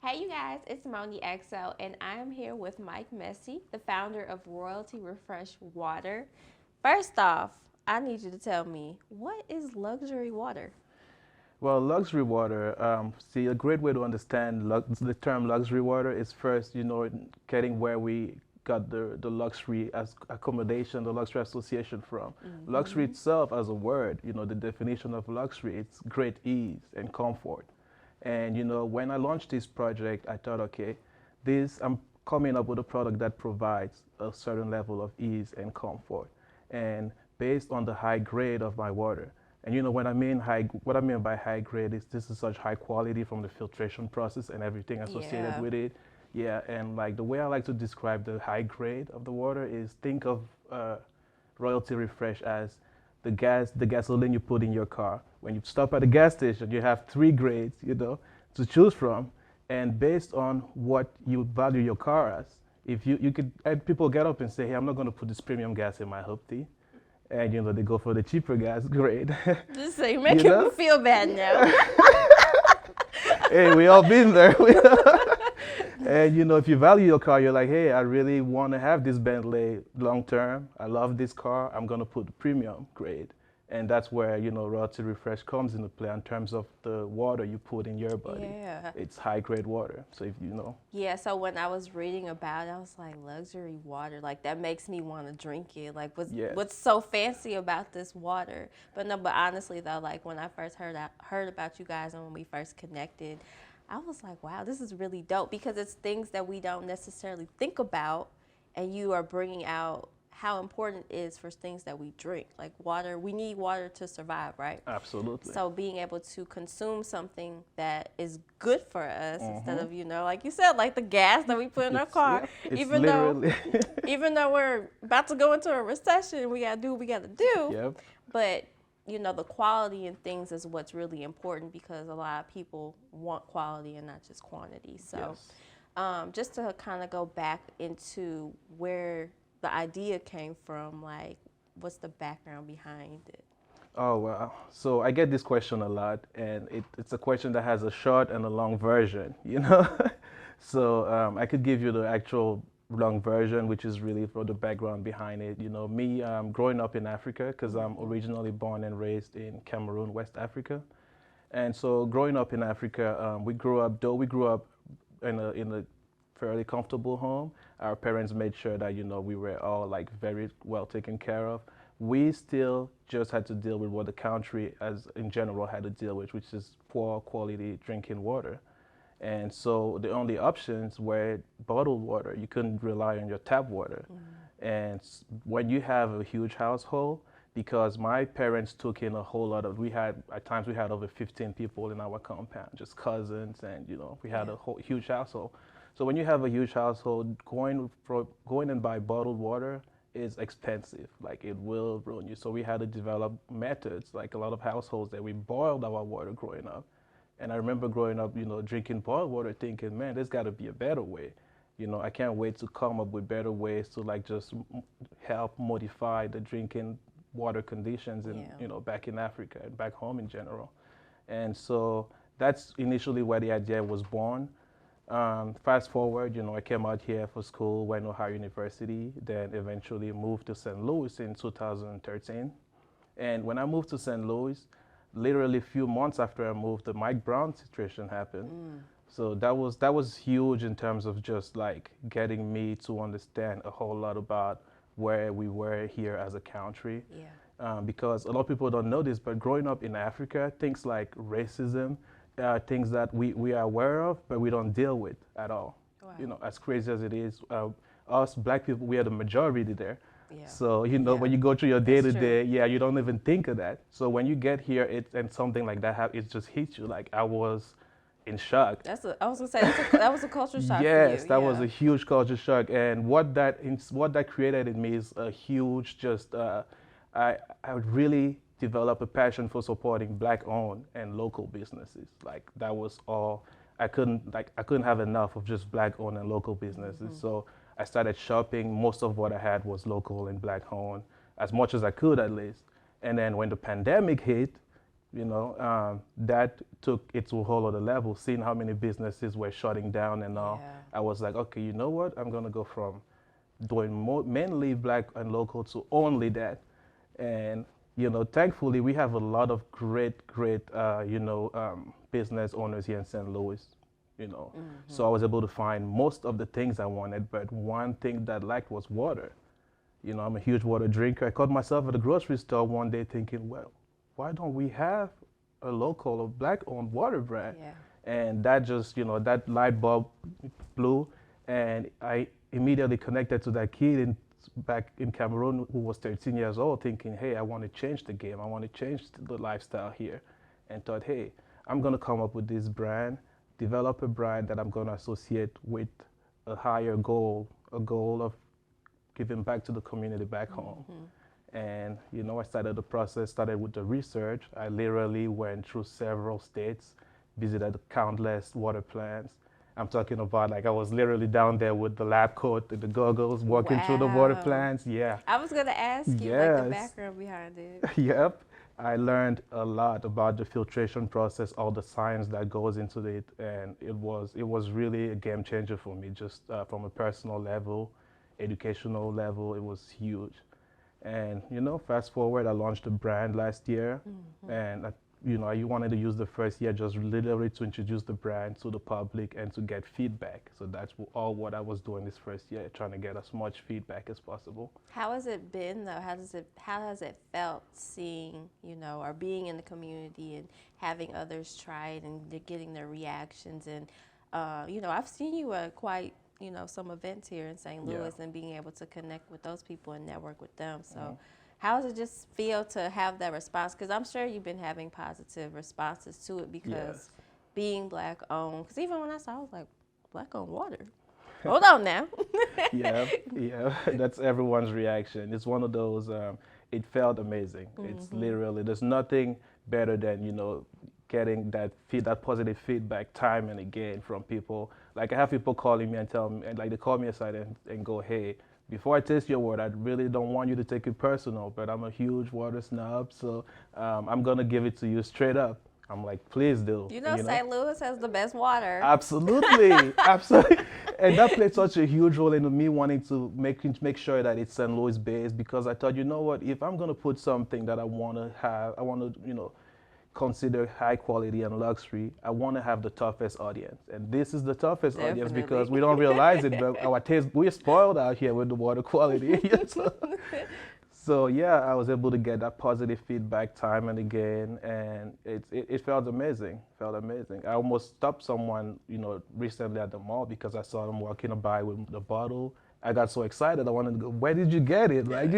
Hey you guys, it's Moni XO and I am here with Mike Messi, the founder of Royalty Refresh Water. First off, I need you to tell me, what is luxury water? Well, luxury water, see, a great way to understand the term luxury water is first, getting where we got the luxury as accommodation, the luxury association from. Luxury Mm-hmm. itself as a word, the definition of luxury, it's great ease and comfort. And, when I launched this project, I thought, okay, I'm coming up with a product that provides a certain level of ease and comfort. And based on the high grade of my water, and what I mean by high grade is this is such high quality from the filtration process and everything associated Yeah. with it. Yeah, and like the way I like to describe the high grade of the water is think of Royalty Refresh as the gasoline you put in your car. When you stop at a gas station, you have three grades, to choose from, and based on what you value your car as, if you could, and people get up and say, hey, I'm not going to put this premium gas in my Hoopty, and they go for the cheaper gas grade. Just say, you're you making me know feel bad now. hey, we all been there. And if you value your car, you're like, hey, I really want to have this Bentley long term. I love this car. I'm gonna put the premium grade, and that's where Royalty Refresh comes into play in terms of the water you put in your body. Yeah. It's high grade water. So if Yeah, so when I was reading about it, I was like, luxury water, like that makes me want to drink it. Like, yes, what's so fancy about this water? But no, but honestly though, like when I first heard about you guys and when we first connected, I was like, wow, this is really dope because it's things that we don't necessarily think about, and you are bringing out how important it is for things that we drink. Like water, we need water to survive, right? absolutely. So being able to consume something that is good for us instead hmm of, like you said, like the gas that we put in our It's car, yep. It's even though literally. even though we're about to go into a recession, we gotta do what we gotta do. yep. But the quality in things is what's really important because a lot of people want quality and not just quantity. So Yes. just to kind of go back into where the idea came from, like what's the background behind it? Oh, wow. So I get this question a lot, and it's a question that has a short and a long version. So I could give you the actual long version, which is really for the background behind it. Me growing up in Africa, because I'm Mm-hmm. originally born and raised in Cameroon, West Africa. And so growing up in Africa, we grew up in a fairly comfortable home. Our parents made sure that we were all like very well taken care of. We still just had to deal with what the country as in general had to deal with, which is poor quality drinking water. And so the only options were bottled water. You couldn't rely on your tap water. And when you have a huge household, because my parents took in a whole lot of, at times we had over 15 people in our compound, just cousins, and we had Yeah. a whole huge household. So when you have a huge household, going and buy bottled water is expensive. Like it will ruin you. So we had to develop methods, like a lot of households that we boiled our water growing up. And I remember growing up, drinking boiled water, thinking, man, there's got to be a better way. I can't wait to come up with better ways to like just help modify the drinking water conditions in, Yeah. back in Africa and back home in general. And so that's initially where the idea was born. Fast forward, I came out here for school, went to Ohio University, then eventually moved to St. Louis in 2013. And when I moved to St. Louis, literally a few months after I moved, the Mike Brown situation happened. Mm. So that was huge in terms of just like getting me to understand a whole lot about where we were here as a country. Yeah. Because a lot of people don't know this, but growing up in Africa, things like racism are things that we are aware of, but we don't deal with at all. Wow. As crazy as it is, us black people, we are the majority there. Yeah. So, Yeah. when you go through your day That's to true. day, yeah, you don't even think of that. So when you get here, and something like that, it just hits you. Like I was in shock. I was gonna say that was a culture shock for you. Yes, that was Yeah. a huge culture shock, and what that created in me is a huge just. I really developed a passion for supporting black-owned and local businesses. Like that was all. I couldn't have enough of just black-owned and local businesses. Hmm. So I started shopping. Most of what I had was local and black-owned, as much as I could at least. And then when the pandemic hit, That took it to a whole other level. Seeing how many businesses were shutting down and all, Yeah. I was like, okay, you know what? I'm gonna go from doing mainly black and local to only that. And thankfully, we have a lot of great business owners here in St. Louis. So I was able to find most of the things I wanted, but one thing that I liked was water. I'm a huge water drinker. I caught myself at a grocery store one day thinking, well, why don't we have a local or black-owned water brand? Yeah. And that just, that light bulb blew, and I immediately connected to that kid back in Cameroon who was 13 years old, thinking, hey, I want to change the game. I want to change the lifestyle here, and thought, hey, I'm going to come up with this brand, develop a brand that I'm going to associate with a higher goal, a goal of giving back to the community back home. And I started the process, started with the research. I literally went through several states, visited countless water plants. I'm talking about like I was literally down there with the lab coat and the goggles, walking through the water Wow. plants. Yeah. I was gonna ask you like the Yes. background behind it. Yep. I learned a lot about the filtration process, all the science that goes into it, and it was really a game changer for me, just from a personal level, educational level. It was huge. And fast forward, I launched a brand last year, and I wanted to use the first year just literally to introduce the brand to the public and to get feedback. So that's all what I was doing this first year, trying to get as much feedback as possible. How has it been though? How has it felt seeing, or being in the community and having others try it and they're getting their reactions and I've seen you at quite, some events here in St. Yeah. Louis and being able to connect with those people and network with them. So how does it just feel to have that response? Because I'm sure you've been having positive responses to it because Yes. being black owned, because even when I saw, I was like, black owned water. Hold on now. Yeah, yeah, that's everyone's reaction. It's one of those. It felt amazing. It's literally there's nothing better than getting that positive feedback time and again from people. Like I have people calling me and tell me, and like they call me aside and go, hey, before I taste your water, I really don't want you to take it personal, but I'm a huge water snob, so I'm gonna give it to you straight up. I'm like, please do. St. Louis has the best water. Absolutely, absolutely, and that played such a huge role in me wanting to make sure that it's St. Louis based because I thought, you know what, if I'm gonna put something that I want to have, I want to, consider high quality and luxury, I want to have the toughest audience, and this is the toughest audience Definitely. because we don't realize it, but our taste we're spoiled out here with the water quality. So yeah, I was able to get that positive feedback time and again, and it felt amazing. Felt amazing. I almost stopped someone, recently at the mall because I saw them walking by with the bottle. I got so excited. I wanted to go, where did you get it? Like,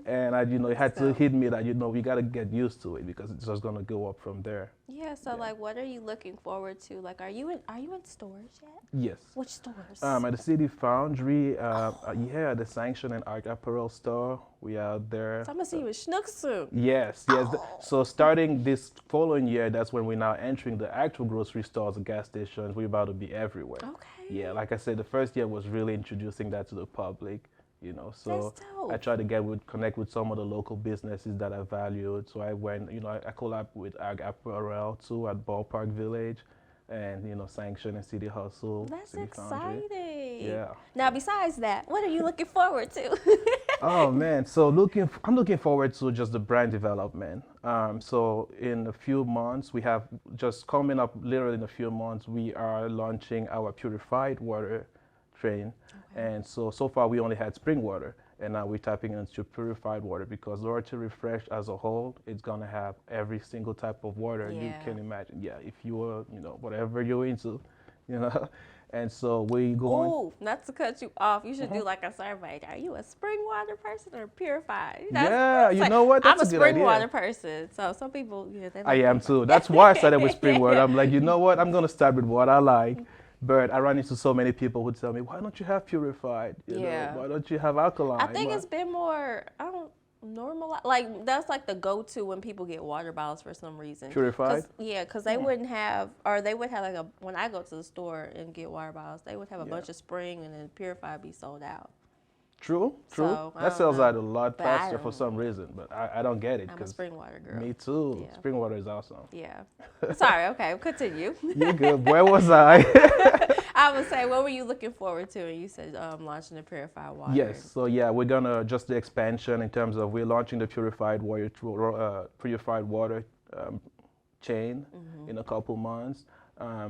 and it had to hit me that, we got to get used to it because it's just going to go up from there. Yeah, so like what are you looking forward to? Like are you in stores yet? Yes. Which stores? At the City Foundry, yeah, the Sanction and Art Apparel store, we are there. So I'm gonna see you in Schnucks soon. Yes, yes. So starting this following year, that's when we're now entering the actual grocery stores and gas stations. We're about to be everywhere. Okay. Yeah, like I said, the first year was really introducing that to the public, So That's dope. I tried to connect with some of the local businesses that I valued. So I went, I collabed with Ag Apparel too at Ballpark Village, and Sanction and City Hustle. That's City Foundry. exciting. Yeah. Now besides that, what are you looking forward to? Oh man, so I'm looking forward to just the brand development. So in a few months, we have just coming up literally in a few months, we are launching our purified water train. Okay. And so far we only had spring water, and now we're tapping into purified water because Orchard Refresh as a whole, it's gonna have every single type of water you Yeah. can imagine. Yeah, if you are, whatever you're into, you know. And so we go on. Ooh, not to cut you off, you should do like a survey. Are you a spring water person or purified? Yeah, you like, know what? That's I'm a a good spring idea. water person. So some people, they I like am too. That's why I started with spring water. I'm like, you know what? I'm gonna start with what I like. But I run into so many people who tell me, why don't you have purified? Yeah. Why don't you have alkaline? I think it's been more, I don't normal, like that's like the go-to when people get water bottles for some reason. Purified? Yeah, because they wouldn't have, or they would have like when I go to the store and get water bottles, they would have a bunch of spring and then purified be sold out. True, true. So I That don't sells know. out a lot But I faster for don't. some reason, but I don't get it I'm a because spring water girl. me too. Yeah. Spring water is awesome. Yeah. Sorry. Okay. Continue. You're good. Where was I? I would say, what were you looking forward to? And you said launching the purified water. Yes. So yeah, we're gonna just the expansion in terms of we're launching the purified water chain in a couple months.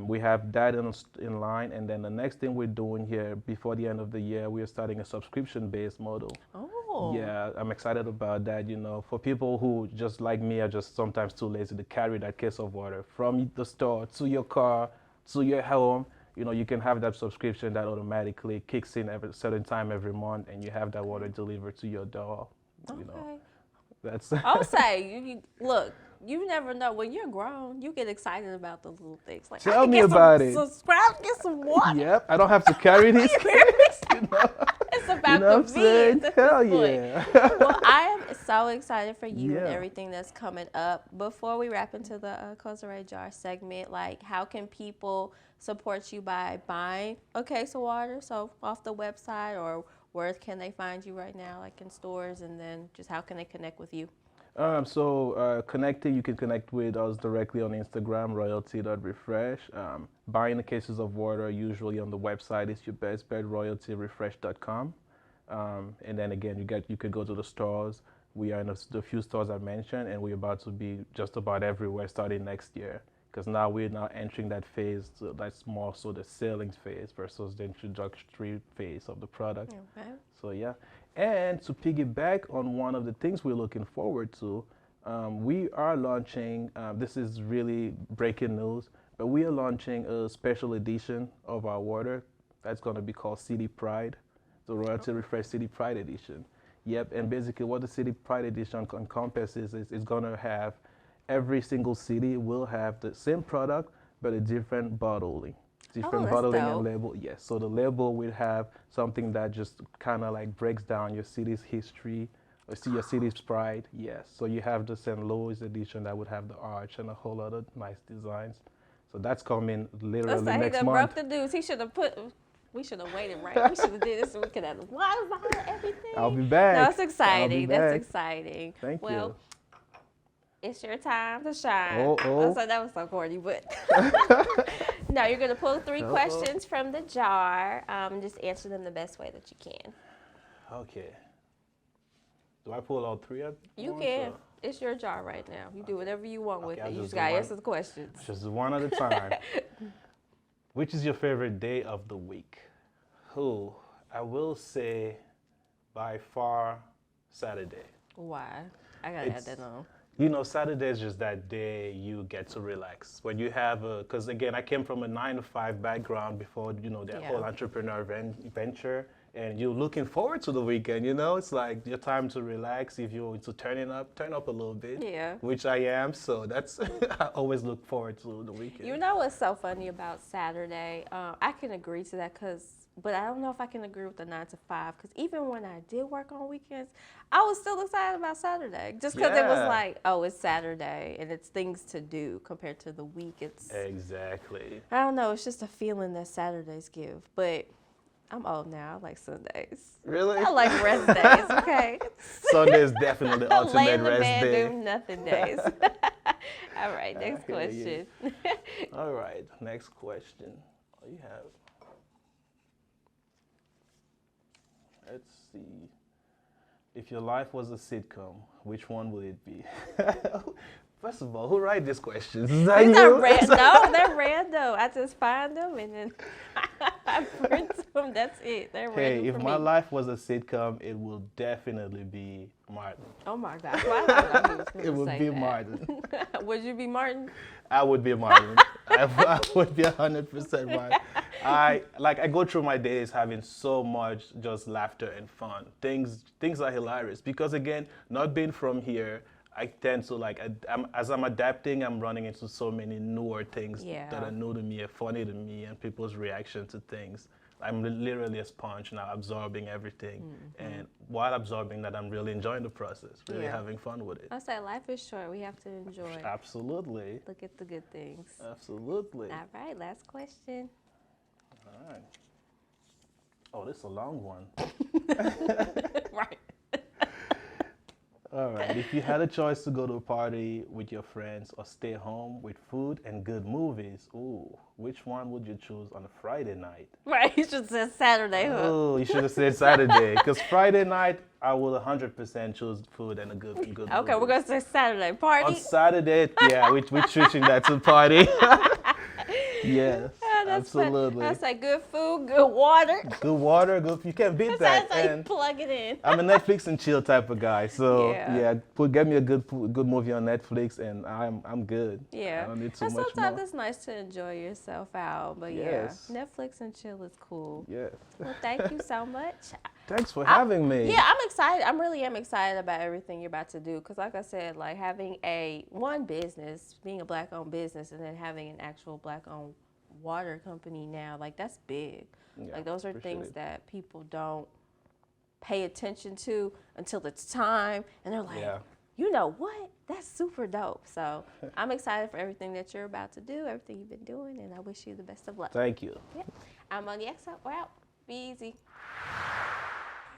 We have that in line, and then the next thing we're doing here before the end of the year, we are starting a subscription-based model. Oh. Yeah, I'm excited about that. You know, for people who just like me are just sometimes too lazy to carry that case of water from the store to your car to your home. You know, you can have that subscription that automatically kicks in every certain time every month, and you have that water delivered to your door. You know, Okay. that's I'll say, look, you never know. When you're grown, you get excited about the little things. Like, I Tell can me get about some, it. subscribe, get some water. Yep, I don't have to carry these things. You know, It's about you know what I'm saying? convenience at Hell this point. yeah. Well, I am so excited for you and Yeah. everything that's coming up. Before we wrap into the Close the Red Jar segment, like, how can people support you by buying a case of water? So off the website, or where can they find you right now, like in stores, and then just how can they connect with you? Connecting, you can connect with us directly on Instagram, royalty.refresh. Buying the cases of water, usually on the website, is your best bet, royaltyrefresh.com. And then again, you could go to the stores. We are in the few stores I mentioned, and we're about to be just about everywhere starting next year. Because now we're now entering that phase that's more so the selling phase versus the introductory phase of the product. Okay. So yeah, and to piggyback on one of the things we're looking forward to, we are launching. This is really breaking news, but we are launching a special edition of our water that's going to be called City Pride, the Royalty Refresh City Pride Edition. Yep, and basically what the City Pride Edition encompasses is it's going to have every single city will have the same product but a different bottling. Different that's bottling and dope. label, yes. So the label will have something that just kind of like breaks down your city's history, or see your city's pride, yes. So you have the St. Louis edition that would have the arch and a whole lot of nice designs. So that's coming Let's literally say he next done month. broke the news. He should have put. We should have waited, right? We should have did this so we could have water behind everything. I'll be back. That's I'll be exciting. That's back. exciting. Thank Well, it's your time to shine. Oh, oh. So that was so corny, but no, you're gonna pull three Uh-oh. questions from the jar. Just answer them the best way that you can. Okay. Do I pull all three at You once, can. or- It's your jar right now. You do whatever you want with Okay, I'll it. You just just do gotta one. answer the questions. Just one at a time. Which is your favorite day of the week? Who? I will say by far Saturday. Why? I gotta add It's- that on. You know, Saturday is just that day you get to relax. When you have because again, I came from a 9 to 5 background before, you know, that Yeah. whole entrepreneur venture. And you're looking forward to the weekend, you know? It's like your time to relax. If you're into turn up a little bit. Yeah. Which I am. So that's, I always look forward to the weekend. You know what's so funny about Saturday? I can agree to that, but I don't know if I can agree with the 9 to 5, because even when I did work on weekends, I was still excited about Saturday, just because it was Yeah. like, oh, it's Saturday and it's things to do compared to the week. It's Exactly. I don't know, it's just a feeling that Saturdays give. But I'm old now. I like Sundays. Really? I like rest days. Okay. Sunday is definitely the Lay ultimate in the rest bed, day. do nothing days. All right, next hear you. question. All right, next question. What do you have? Let's see. If your life was a sitcom, which one would it be? First of all, who write these questions? Is that These you? are no, they're random. I just find them and then I print them. That's it. They're Hey, random if for my me. life was a sitcom, it will definitely be Martin. Oh my gosh, why did I know he was It gonna would say be that? Martin. Would you be Martin? I would be Martin. I would be 100% Martin. I go through my days having so much just laughter and fun. Things are hilarious because again, not being from here, I tend to as I'm adapting, I'm running into so many newer things Yeah. that are new to me, are funny to me, and people's reaction to things. I'm literally a sponge now, absorbing everything, and while absorbing that, I'm really enjoying the process, really Yeah. having fun with it. I say life is short. We have to enjoy. Absolutely, Look at the good things. absolutely. All right, last question. All right. Oh, this is a long one. if you had a choice to go to a party with your friends or stay home with food and good movies, ooh, which one would you choose on a Friday night? Right, you should say Saturday, huh? Oh, you should have said Saturday, because Friday night I will 100% choose food and a good Okay, we're movie. gonna say Saturday On party. Saturday, yeah, we're switching that to party. Yes, Oh, that's fun. absolutely. I say good food, good water. Good water, good. You can't beat that. Sounds like And plug it in. I'm a Netflix and chill type of guy, so Yeah. yeah, get me a good movie on Netflix, and I'm good. Yeah. I don't need too And much sometimes more. it's nice to enjoy yourself out. But Yes. yeah, Netflix and chill is cool. Yeah. Well, thank you so much. Thanks for having me. Yeah, I'm excited. I really am excited about everything you're about to do. Because like I said, like having one business, being a black-owned business, and then having an actual black-owned water company now, like that's big. Yeah, Like those are appreciate things it. that people don't pay attention to until it's time. And they're like, Yeah. you know what? That's super dope. So I'm excited for everything that you're about to do, everything you've been doing, and I wish you the best of luck. Thank you. Yeah. I'm Moni XO. We're out. Be easy.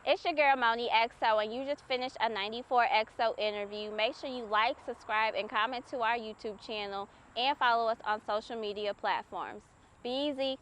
It's your girl Moni XO, and you just finished a 94XO interview. Make sure you like, subscribe, and comment to our YouTube channel, and follow us on social media platforms. Be easy.